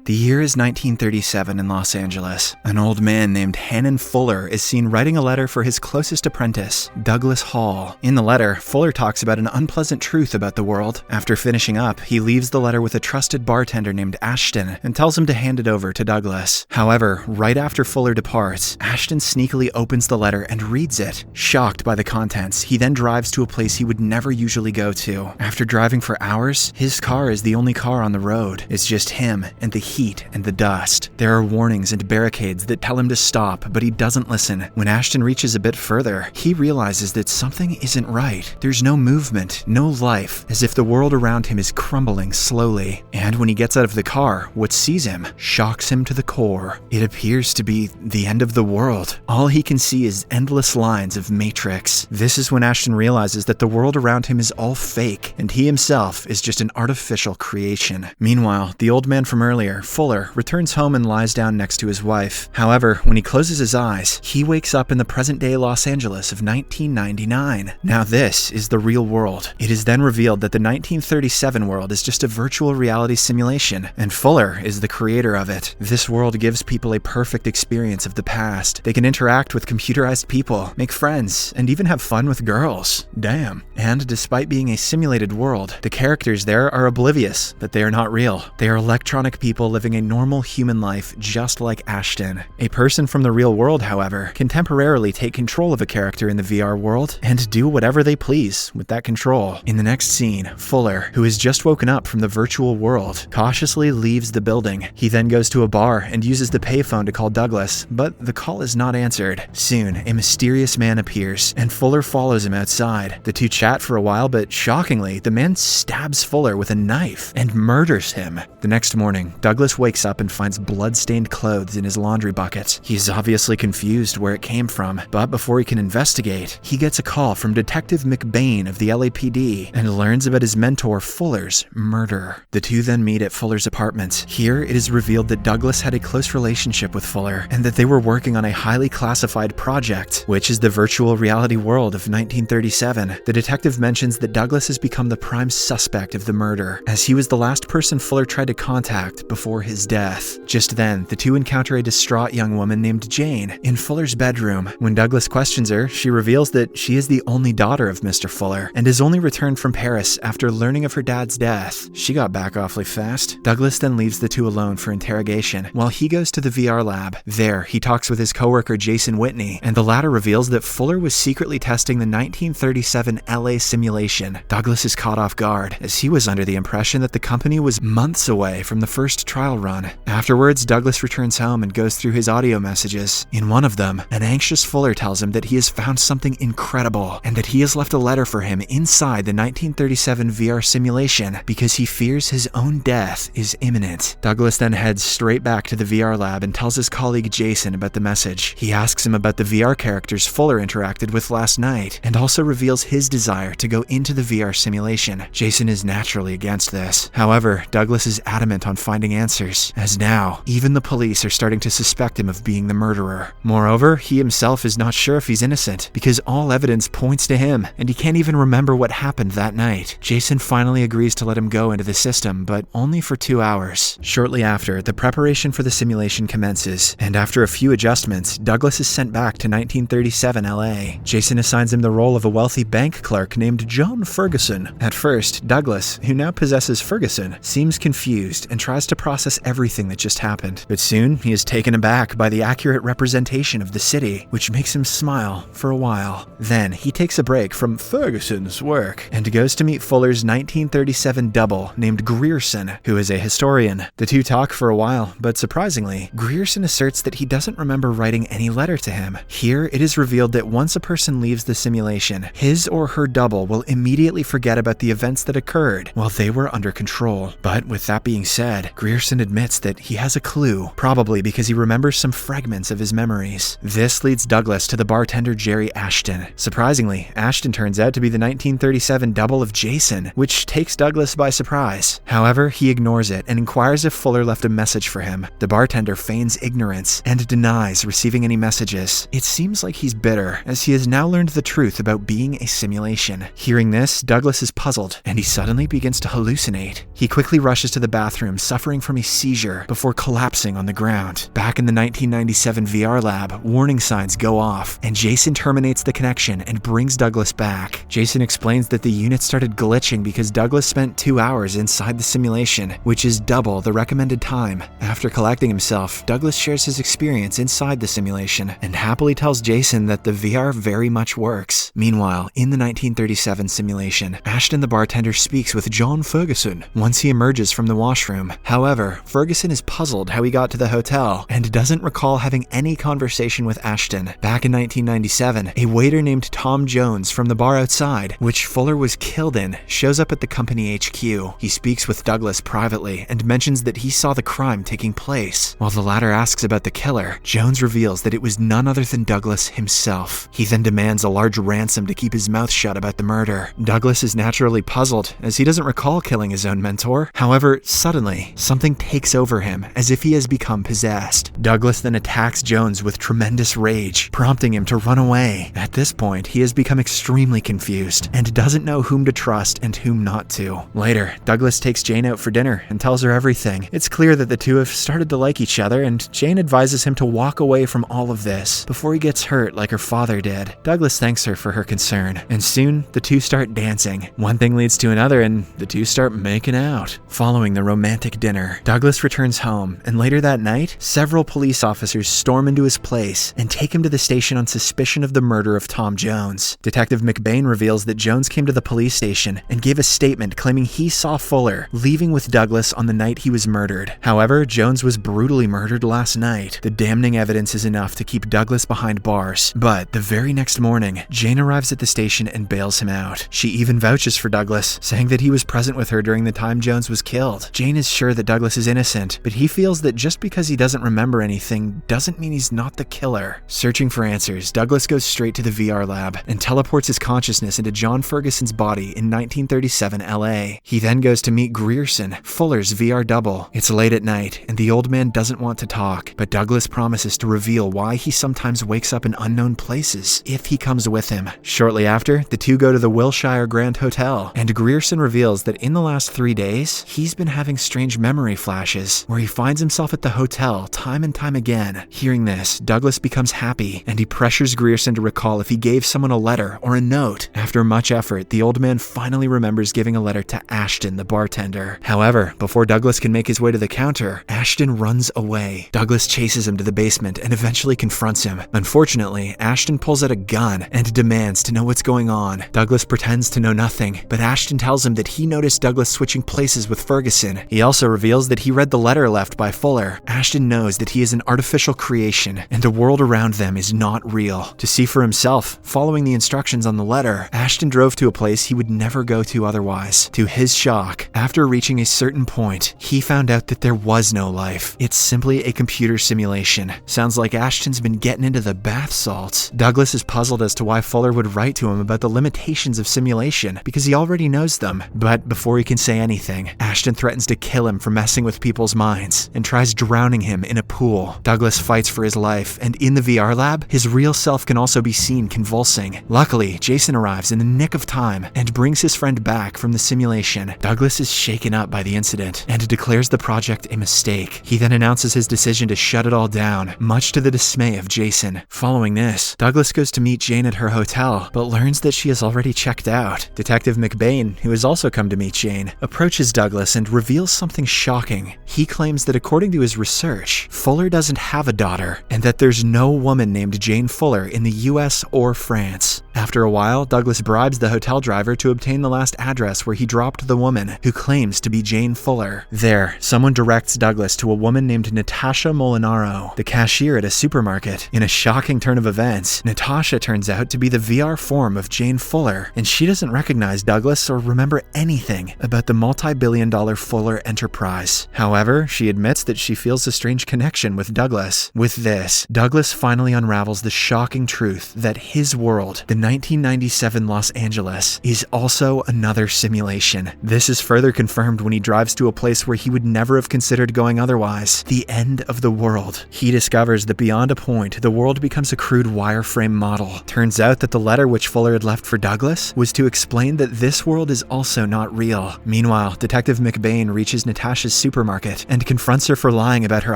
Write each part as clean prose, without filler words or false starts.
The year is 1937 in Los Angeles. An old man named Hannon Fuller is seen writing a letter for his closest apprentice, Douglas Hall. In the letter, Fuller talks about an unpleasant truth about the world. After finishing up, he leaves the letter with a trusted bartender named Ashton and tells him to hand it over to Douglas. However, right after Fuller departs, Ashton sneakily opens the letter and reads it. Shocked by the contents, he then drives to a place he would never usually go to. After driving for hours, his car is the only car on the road. It's just him and the heat and the dust. There are warnings and barricades that tell him to stop, but he doesn't listen. When Ashton reaches a bit further, he realizes that something isn't right. There's no movement, no life, as if the world around him is crumbling slowly. And when he gets out of the car, what sees him shocks him to the core. It appears to be the end of the world. All he can see is endless lines of matrix. This is when Ashton realizes that the world around him is all fake, and he himself is just an artificial creation. Meanwhile, the old man from earlier, Fuller, returns home and lies down next to his wife. However, when he closes his eyes, he wakes up in the present-day Los Angeles of 1999. Now this is the real world. It is then revealed that the 1937 world is just a virtual reality simulation, and Fuller is the creator of it. This world gives people a perfect experience of the past. They can interact with computerized people, make friends, and even have fun with girls. Damn. And despite being a simulated world, the characters there are oblivious that they are not real. They are electronic people living a normal human life just like Ashton. A person from the real world, however, can temporarily take control of a character in the VR world and do whatever they please with that control. In the next scene, Fuller, who has just woken up from the virtual world, cautiously leaves the building. He then goes to a bar and uses the payphone to call Douglas, but the call is not answered. Soon, a mysterious man appears, and Fuller follows him outside. The two chat for a while, but shockingly, the man stabs Fuller with a knife and murders him. The next morning, Douglas wakes up and finds blood-stained clothes in his laundry bucket. He's obviously confused where it came from, but before he can investigate, he gets a call from Detective McBain of the LAPD and learns about his mentor Fuller's murder. The two then meet at Fuller's apartment. Here, it is revealed that Douglas had a close relationship with Fuller and that they were working on a highly classified project, which is the virtual reality world of 1937. The detective mentions that Douglas has become the prime suspect of the murder, as he was the last person Fuller tried to contact before his death. Just then, the two encounter a distraught young woman named Jane in Fuller's bedroom. When Douglas questions her, she reveals that she is the only daughter of Mr. Fuller and has only returned from Paris after learning of her dad's death. She got back awfully fast. Douglas then leaves the two alone for interrogation while he goes to the VR lab. There, he talks with his coworker Jason Whitney, and the latter reveals that Fuller was secretly testing the 1937 LA simulation. Douglas is caught off guard, as he was under the impression that the company was months away from the first trial run. Afterwards, Douglas returns home and goes through his audio messages. In one of them, an anxious Fuller tells him that he has found something incredible and that he has left a letter for him inside the 1937 VR simulation because he fears his own death is imminent. Douglas then heads straight back to the VR lab and tells his colleague Jason about the message. He asks him about the VR characters Fuller interacted with last night and also reveals his desire to go into the VR simulation. Jason is naturally against this. However, Douglas is adamant on finding answers, as now, even the police are starting to suspect him of being the murderer. Moreover, he himself is not sure if he's innocent, because all evidence points to him, and he can't even remember what happened that night. Jason finally agrees to let him go into the system, but only for 2 hours. Shortly after, the preparation for the simulation commences, and after a few adjustments, Douglas is sent back to 1937 LA. Jason assigns him the role of a wealthy bank clerk named John Ferguson. At first, Douglas, who now possesses Ferguson, seems confused and tries to process everything that just happened. But soon, he is taken aback by the accurate representation of the city, which makes him smile for a while. Then, he takes a break from Ferguson's work and goes to meet Fuller's 1937 double named Grierson, who is a historian. The two talk for a while, but surprisingly, Grierson asserts that he doesn't remember writing any letter to him. Here, it is revealed that once a person leaves the simulation, his or her double will immediately forget about the events that occurred while they were under control. But with that being said, Grierson admits that he has a clue, probably because he remembers some fragments of his memories. This leads Douglas to the bartender Jerry Ashton. Surprisingly, Ashton turns out to be the 1937 double of Jason, which takes Douglas by surprise. However, he ignores it and inquires if Fuller left a message for him. The bartender feigns ignorance and denies receiving any messages. It seems like he's bitter, as he has now learned the truth about being a simulation. Hearing this, Douglas is puzzled, and he suddenly begins to hallucinate. He quickly rushes to the bathroom, suffering from semi-seizure before collapsing on the ground. Back in the 1997 VR lab, warning signs go off, and Jason terminates the connection and brings Douglas back. Jason explains that the unit started glitching because Douglas spent 2 hours inside the simulation, which is double the recommended time. After collecting himself, Douglas shares his experience inside the simulation and happily tells Jason that the VR very much works. Meanwhile, in the 1937 simulation, Ashton the bartender speaks with John Ferguson once he emerges from the washroom. However, Ferguson is puzzled how he got to the hotel and doesn't recall having any conversation with Ashton. Back in 1997, a waiter named Tom Jones from the bar outside, which Fuller was killed in, shows up at the company HQ. He speaks with Douglas privately and mentions that he saw the crime taking place. While the latter asks about the killer, Jones reveals that it was none other than Douglas himself. He then demands a large ransom to keep his mouth shut about the murder. Douglas is naturally puzzled, as he doesn't recall killing his own mentor. However, suddenly, something takes over him, as if he has become possessed. Douglas then attacks Jones with tremendous rage, prompting him to run away. At this point, he has become extremely confused, and doesn't know whom to trust and whom not to. Later, Douglas takes Jane out for dinner and tells her everything. It's clear that the two have started to like each other, and Jane advises him to walk away from all of this before he gets hurt like her father did. Douglas thanks her for her concern, and soon the two start dancing. One thing leads to another, and the two start making out. Following the romantic dinner, Douglas returns home, and later that night, several police officers storm into his place and take him to the station on suspicion of the murder of Tom Jones. Detective McBain reveals that Jones came to the police station and gave a statement claiming he saw Fuller leaving with Douglas on the night he was murdered. However, Jones was brutally murdered last night. The damning evidence is enough to keep Douglas behind bars, but the very next morning, Jane arrives at the station and bails him out. She even vouches for Douglas, saying that he was present with her during the time Jones was killed. Jane is sure that Douglas is innocent, but he feels that just because he doesn't remember anything doesn't mean he's not the killer. Searching for answers, Douglas goes straight to the VR lab and teleports his consciousness into John Ferguson's body in 1937 LA. He then goes to meet Grierson, Fuller's VR double. It's late at night, and the old man doesn't want to talk, but Douglas promises to reveal why he sometimes wakes up in unknown places if he comes with him. Shortly after, the two go to the Wilshire Grand Hotel, and Grierson reveals that in the last 3 days, he's been having strange memory flashes, where he finds himself at the hotel time and time again. Hearing this, Douglas becomes happy, and he pressures Grierson to recall if he gave someone a letter or a note. After much effort, the old man finally remembers giving a letter to Ashton, the bartender. However, before Douglas can make his way to the counter, Ashton runs away. Douglas chases him to the basement and eventually confronts him. Unfortunately, Ashton pulls out a gun and demands to know what's going on. Douglas pretends to know nothing, but Ashton tells him that he noticed Douglas switching places with Ferguson. He also reveals that he read the letter left by Fuller. Ashton knows that he is an artificial creation, and the world around them is not real. To see for himself, following the instructions on the letter, Ashton drove to a place he would never go to otherwise. To his shock, after reaching a certain point, he found out that there was no life. It's simply a computer simulation. Sounds like Ashton's been getting into the bath salts. Douglas is puzzled as to why Fuller would write to him about the limitations of simulation, because he already knows them. But before he can say anything, Ashton threatens to kill him for messing with people's minds and tries drowning him in a pool. Douglas fights for his life, and in the VR lab, his real self can also be seen convulsing. Luckily, Jason arrives in the nick of time and brings his friend back from the simulation. Douglas is shaken up by the incident and declares the project a mistake. He then announces his decision to shut it all down, much to the dismay of Jason. Following this, Douglas goes to meet Jane at her hotel, but learns that she has already checked out. Detective McBain, who has also come to meet Jane, approaches Douglas and reveals something shocking. He claims that according to his research, Fuller doesn't have a daughter, and that there's no woman named Jane Fuller in the US or France. After a while, Douglas bribes the hotel driver to obtain the last address where he dropped the woman, who claims to be Jane Fuller. There, someone directs Douglas to a woman named Natasha Molinaro, the cashier at a supermarket. In a shocking turn of events, Natasha turns out to be the VR form of Jane Fuller, and she doesn't recognize Douglas or remember anything about the multi-billion-dollar Fuller enterprise. However, she admits that she feels a strange connection with Douglas. With this, Douglas finally unravels the shocking truth that his world, the 1997 Los Angeles, is also another simulation. This is further confirmed when he drives to a place where he would never have considered going otherwise, the end of the world. He discovers that beyond a point, the world becomes a crude wireframe model. Turns out that the letter which Fuller had left for Douglas was to explain that this world is also not real. Meanwhile, Detective McBain reaches Natasha's supermarket and confronts her for lying about her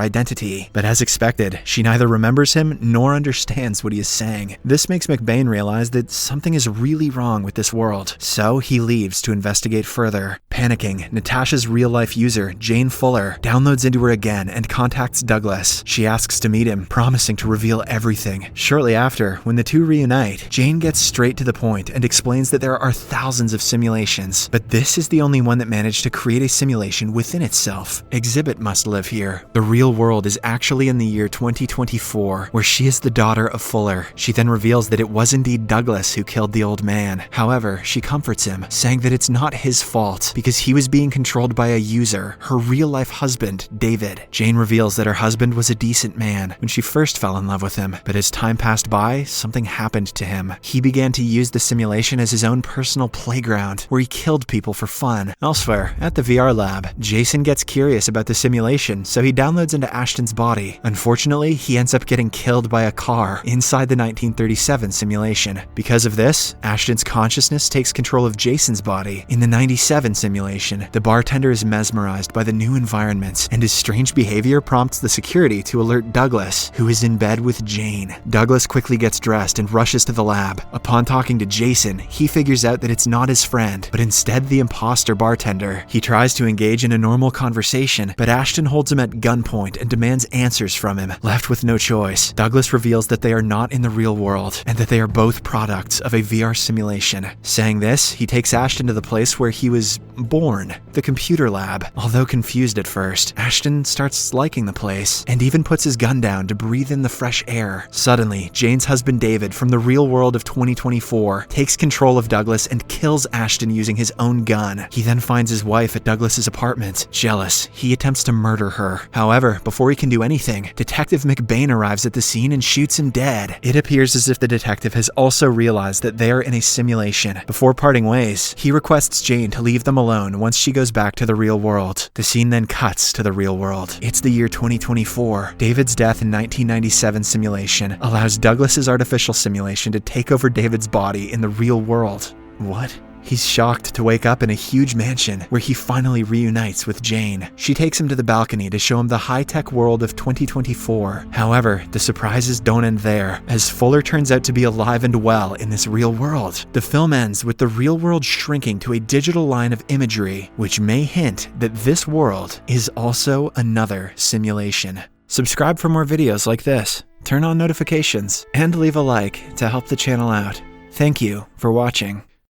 identity. But as expected, she neither remembers him nor understands what he is saying. This makes McBain realize that something is really wrong with this world, so he leaves to investigate further. Panicking, Natasha's real-life user, Jane Fuller, downloads into her again and contacts Douglas. She asks to meet him, promising to reveal everything. Shortly after, when the two reunite, Jane gets straight to the point and explains that there are thousands of simulations, but this is the only one that managed to create a simulation within itself. Exhibit must live here. The real world is actually in the year 2024, where she is the daughter of Fuller. She then reveals that it was indeed Douglas who killed the old man. However, she comforts him, saying that it's not his fault because he was being controlled by a user, her real-life husband, David. Jane reveals that her husband was a decent man when she first fell in love with him, but as time passed by, something happened to him. He began to use the simulation as his own personal playground, where he killed people for fun. Elsewhere, at the VR lab, Jason gets curious about the simulation, so he downloads into Ashton's body. Unfortunately, he ends up getting killed by a car inside the 1937 simulation. Because of this, Ashton's consciousness takes control of Jason's body. In the 97 simulation, the bartender is mesmerized by the new environments, and his strange behavior prompts the security to alert Douglas, who is in bed with Jane. Douglas quickly gets dressed and rushes to the lab. Upon talking to Jason, he figures out that it's not his friend, but instead the imposter bartender. He tries to engage in a normal conversation, but Ashton holds him at gunpoint and demands answers from him. Left with no choice, Douglas reveals that they are not in the real world, and that they are both products of a VR simulation. Saying this, he takes Ashton to the place where he was born, the computer lab. Although confused at first, Ashton starts liking the place, and even puts his gun down to breathe in the fresh air. Suddenly, Jane's husband David from the real world of 2024 takes control of Douglas and kills Ashton using his own gun. He then finds his wife at Douglas's apartment. Jealous, he attempts to murder her. However, before he can do anything, Detective McBain arrives at the scene and shoots him dead. It appears as if the detective has also realized that they are in a simulation. Before parting ways, he requests Jane to leave them alone once she goes back to the real world. The scene then cuts to the real world. It's the year 2024. David's death in 1997 simulation allows Douglas's artificial simulation to take over David's body in the real world. What? He's shocked to wake up in a huge mansion where he finally reunites with Jane. She takes him to the balcony to show him the high-tech world of 2024. However, the surprises don't end there, as Fuller turns out to be alive and well in this real world. The film ends with the real world shrinking to a digital line of imagery, which may hint that this world is also another simulation. Subscribe for more videos like this, turn on notifications, and leave a like to help the channel out. Thank you for watching.